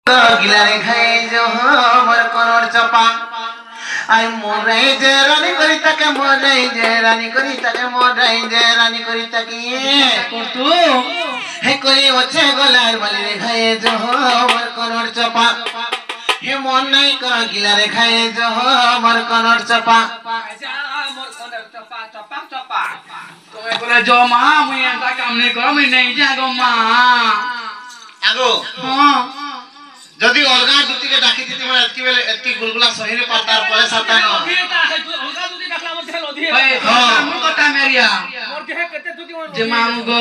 গিলারে খাই যে মোর কোনর চপা আই মোরাই যে রানী করি তাকে মোরাই যে রানী করি তাকে মোরাই যে রানী করি তাকে করতু হে করি ওছে গলার বালি রে খাই যে মোর কোনর চপা হে মন নাই কর গিলারে খাই যে মোর কোনর চপা মোর কোনর চপা চপা চপা তুমি বলে জো মা মুই এন্তা কাম নাই কর মুই নাই যা গো মা আগো হ্যাঁ যদি অলগা দুটিকে ডাকি দিতে মানে এতকি বেলে এতকি গুলগুলা সহিনে পাতার পরে সাতা ন অলগা দুটি ডাকলা মোর দেহ লধি হ্যাঁ মু কথা মেরিয়া মোর দেহ কেতে দুটি যে মামু গো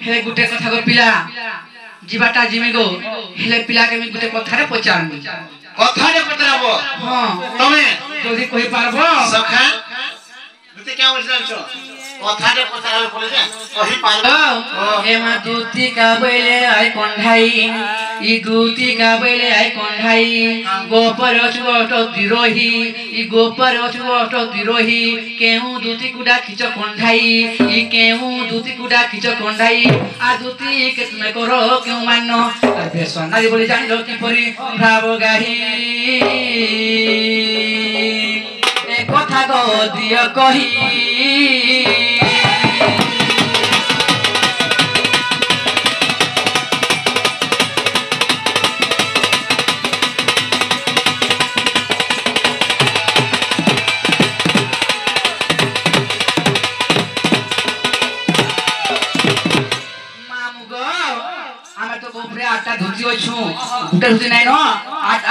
হে গুটে কথা গো পিলা जीवाटा जिमी गो हेले पिला के मी गुटे कथारे पचारमी कथारे पचारबो हां तमे जल्दी कहि पारबो सखा दुते क्या बोलछन छ कथारे पचारबो बोले जे कहि पारबो एमा दूती का बेले आई कोंढाई ई दूती का बेले आई कोंढाई गोपर अछुट दिरोही ई गोपर अछुट दिरोही केहू दूती कुडा खिच कोंढाई ई केहू दूती कुडा खिच कोंढाई आ दूती के तुमे करो क्यों मानो आ बेसनारी बोली जान लो की परी भाव गाही ए कथा गो दिय कही आटा धुती अछु गुटे धुती नै न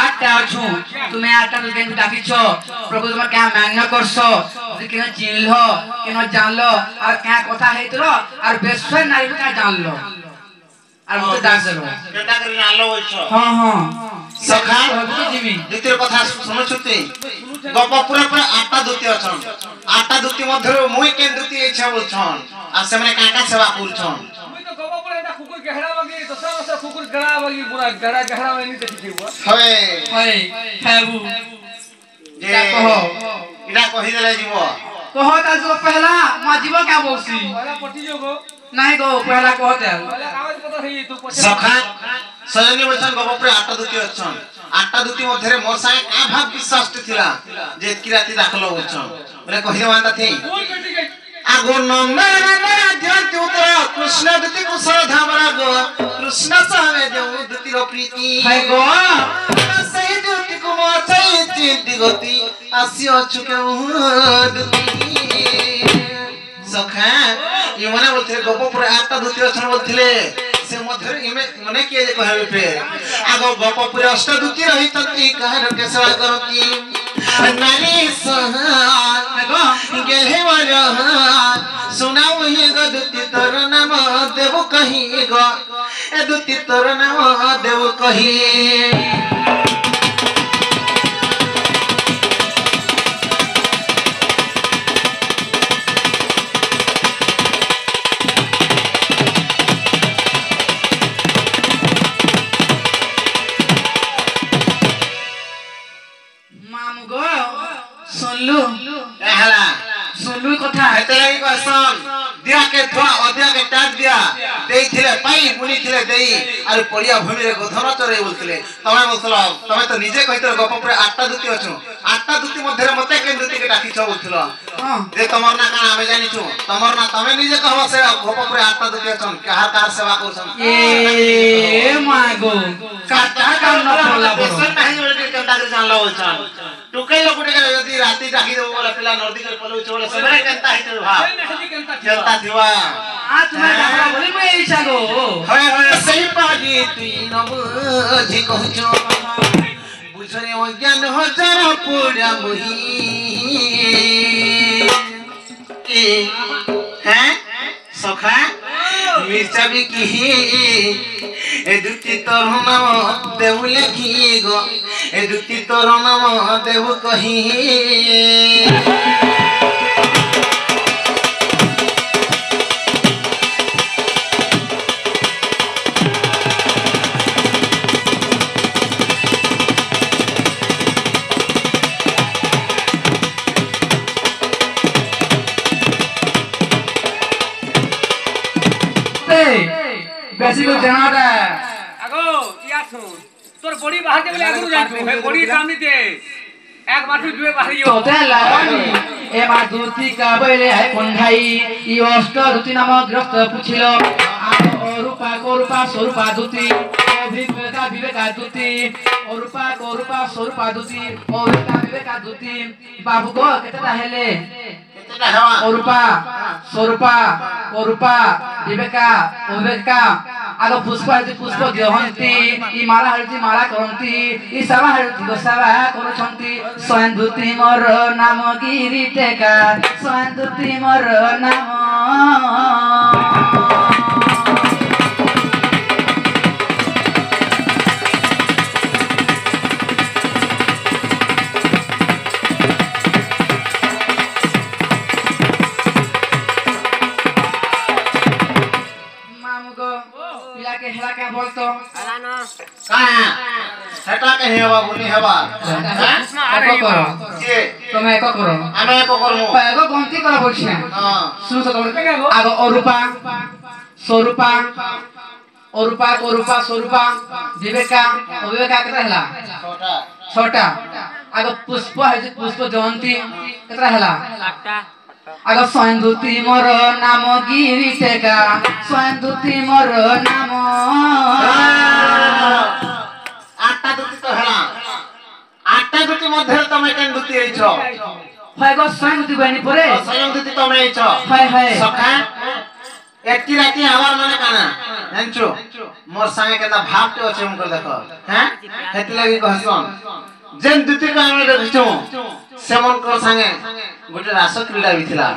आटा अछु तुमे आटा धुती डाकी छ प्रभु तुम क्या मान्य करसो कि न चिन्हलो कि न जानलो और क्या कथा हेतलो और बेश्वर नारी का जानलो और मुते डाक देलो केटा करी जानलो होइछो हां हां सखा जिमी द्वितीय कथा सुनो छुती गप पूरा पूरा आटा धुती अछन आटा धुती मध्य मुई के धुती इच्छा बोलछन आ से माने काका सेवा करछन गहरा बगी दसरा दसरा कुकुर गड़ा बगी पूरा गड़ा गहरा में नहीं देखि हुआ हवे हय हैबू जे कहो इना कहि देले जीवो कहो ता जो पहला मा जीवो क्या बोलसी पहला पटी जो गो नहीं गो पहला कहते पहला कागज पत्र है तू पछे सखा सजनी वचन गप पूरा आटा धुती अछन आटा धुती मध्य मोर साए का भाग विश्वास थिला जे की राती दाखलो होछन बोले कहि देवांता थी कोन बेटी गई आगो नंदन ध्यान कृष्ण दुति कुशल धामरा गो कृष्ण सामे देव दुति रो प्रीति हाय गो सही दुति को मोचै चिंति गति आसियो चुके दुति सखा ये मने बोलथे गप पूरा आटा दुति अछन बोलथिले से मध्य इमे मने के कहबे फेर आगो गप पूरा अष्ट दुति रही तति कहर के सेवा करती नारी सहा गेहे वाला सुनाओ ये दुति तोर नाम देव कही गो ए दुति तोर नाम देव कही मामू गो सुनलु एहला सुनलु कथा हेते लगी कहसन दिया के थोड़ा अदिया के टाट दिया देई थिले पाई मुनि थिले देई और पड़िया भूमि रे गोधन चरे बोलथिले तमे बोलथलो तमे तो निजे कहितलो गप पर आटा दुति अछु आटा दुति मध्य मते के दुति के डाकी छ बोलथलो जे तमर ना कान आमे जानि छु तमर ना तमे निजे कहबो से गप पर आटा दुति अछन कहार कार सेवा करछन ए मागो काटा काम न होला बेसन नाही बोले के कंटा के जानलो बोलछन टुकै लोगुटे के यदि राती डाकी देबो बोले पिला नर्दी के पलो चोले सबरे कंटा हिते भाव कंटा थिवा आ तुम्हारे हमरा बोली मैं इच्छा गो होय होय सही पागी तीन बुझी कहछो बुझरे अज्ञान हजार पूरा मुही हैं सखा मिर्चा भी की ए दुति तोर नाम देव लेखी गो ए दुति तोर नाम देव कही बेसी को देना रे आगो या सुन তোর বডি বাহার দে বলে আগুন জানতো হে বডি সামনে দে এক বাটু জুয়ে বাহারিও তোতে লাগানি এ মা দুতি কাবলে আই কোন্ধাই ই অষ্ট দুতি নাম গ্রস্ত পুছিল অরূপা করূপা স্বরূপা দুতি অভিবেকা বিবেকা দুতি অরূপা করূপা স্বরূপা দুতি অভিবেকা বিবেকা দুতি বাবু গো কেতেটা হেলে কেতেটা হেবা অরূপা স্বরূপা করূপা বিবেকা অভিবেকা আগ পুষ্প হলতি পুষ্প গ্রহন্তি ই মালা হলতি মালা করন্তি ই সেবা হলতি সেবা করুছন্তি স্বয়ং ধুতি মোর নাম গিরিটেকা স্বয়ং ধুতি মোর নাম के हेला के बोलतो आलानो का हेटा के हेवा बुनी हेवा एको करो के তুমি एको करो আমি एको করমু एको গন্তি করা বলছি না हां শুনো তো তোমরা আগে অরূপা স্বরূপা অরূপা করূপা স্বরূপা বিবেকা অবিবেকা কেতরা হেলা छोटा ছটা আগে পুষ্প হইছে পুষ্প জয়ন্তী কেতরা হেলা একটা আগ স্বয়ং ধুতি মোর নাম গিরিটেকা স্বয়ং ধুতি মোর নাম আটটা দুটি তো হেলা আটটা দুটি মধ্যে তুমি কেন দুটি হইছ হয় গো স্বয়ং ধুতি বনি পরে স্বয়ং দুটি তুমি হইছ হয় হয় সখা একটি রাতি আবার মানে কানা জানছো মোর সঙ্গে কেতা ভাবতে আছে মুকে দেখো হ্যাঁ হেতি লাগি কহসন যেন দুটি কা আমি দেখিছো সেমন কর সঙ্গে গোটে রাস ক্রীড়া বিথিলা